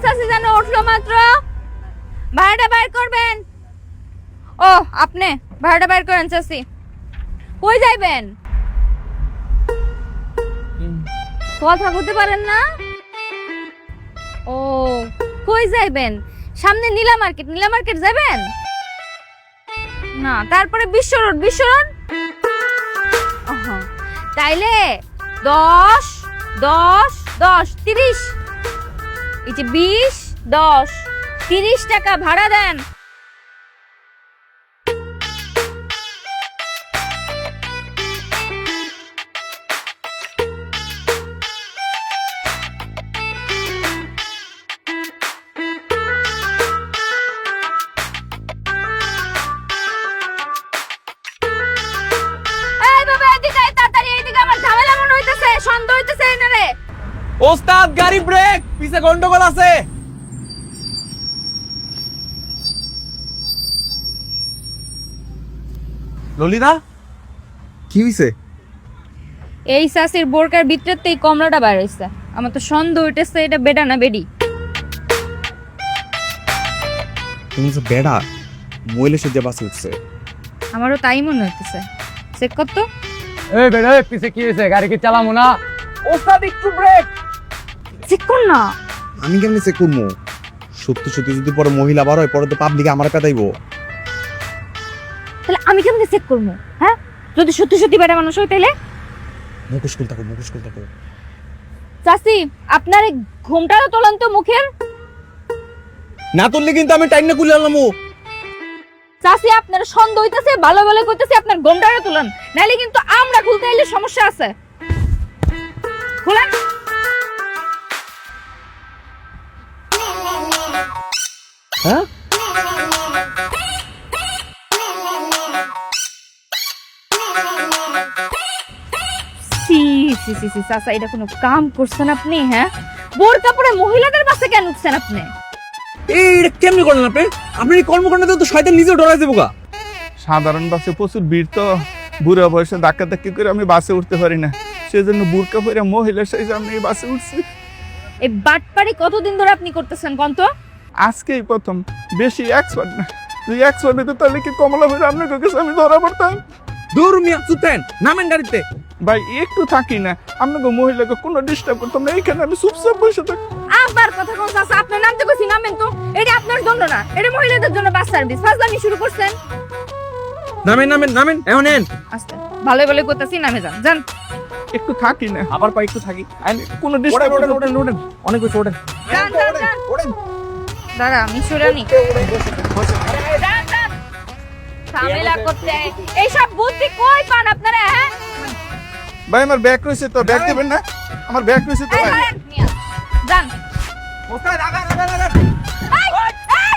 চাচি যেন উঠলো মাত্র ভাড়াটা বাইর করবেন। ও আপনি ভাড়াটা বাইর করেন চাচি। কই যাইবেন? কথা বলতে পারেন না? ও কই যাইবেন? সামনে নীলা মার্কেট যাবেন না? তারপরে বিশ্ব রোড তাইলে 10 10 10 30 এই যে 20 10 30 টাকা ভাড়া দেন। ওস্তাদ গাড়ি ব্রেক, পিছে গন্ডগোল আছে। ললিতা কি হইছে? এই সাসির বোরকার ভিতরেতেই কমলাটা বাইর হইছে। আমার তো সন্দেহ হইতেছে এটা বেডা না বেডি। তুমি যে বেড়া মইলে সে যে বাসে উঠছে। আমারও তাই মনে হইতেছে। চেক কর তো। এই বেড়া পিছে কি হইছে? গাড়ি কি চালামু না? ওস্তাদ একটু ব্রেক। চেক কর না। আমি কেমনে চেক করবো? সত্যি সত্যি যদি পরে মহিলা বার হয় পরে তো পাবলিকে আমার পেটাইবো। তাহলে আমি কেমনে চেক করবো? হ্যাঁ যদি সত্যি সত্যি বেটা মানুষ হয় তাহলে? মুখোশ খুলতে থাকো। চাচি আপনার এই ঘুমটাও তোলেন তো মুখের। না তুললে কিন্তু আমি টাইম না খুলে আনলাম। চাচি আপনার সন্দেহ হইতেছে, ভালো ভালো কইতেছে আপনার ঘুমটাও তোলেন, নাইলে কিন্তু আমরা খুলতে এলে সমস্যা আছে। খুলেন। হ্যাঁ চাচা এটা কোনো কাম করছেন আপনি? হ্যাঁ বোরকা পরে মহিলাদের বাসে কেন উঠছেন আপনি? এইটা কেমনে করলেন আপনি? আপনি এই কর্মকাণ্ড তো শয়তান নিজেও ডরাই দেবো গা। সাধারণ বাসে প্রচুর ভিড়, তো বুড়া বয়সে ধাক্কি করে আমি বাসে উঠতে পারি না, সেজন্য বুরকা পরে মহিলার সাইজে আমি এই বাসে উঠছি। এই বাটপারি কতদিন ধরে আপনি করতেছেন কোন তো? আজকেই প্রথম, বেশি এক্সপার্ট না। তুই এক্সপার্ট হইতে তাহলে কি কমলা ভাই আপনার কাছে আমি ধরা পড়তাম? দূর মিয়া চুপতেন, নামেন গাড়িতে। ভাই একটু থাকি না, আপনাকে মহিলাকে কোনো ডিস্টার্ব করতাম না, এইখানে আমি চুপচাপ বসে থাকি। আবার কথা কোন চাচা? আপনার নামতে কইছি নামেন তো। এটা আপনার জন্য না, এটা মহিলাদের জন্য বাস সার্ভিস। ফাজলামি শুরু করছেন। নামেন এখন নেন। আস্তে ভালো ভালো কইতাছি, নামে যান যান। একটু থাকি না, আবার পাই একটু থাকি। কোনো ডিস্টার্ব ওঠেন অনেক বেশি ওঠেন। যান দাঁড়া আমি সুরানি। ঝামেলা করতে এইসব বুদ্ধি কই পান আপনারা? হ্যাঁ ভাই আমার ব্যাগ রয়েছে তো, ব্যাগ দেবেন না? আমার ব্যাগ রয়েছে তো ভাই। যান। ওস্তাদ আগা। এই, এই!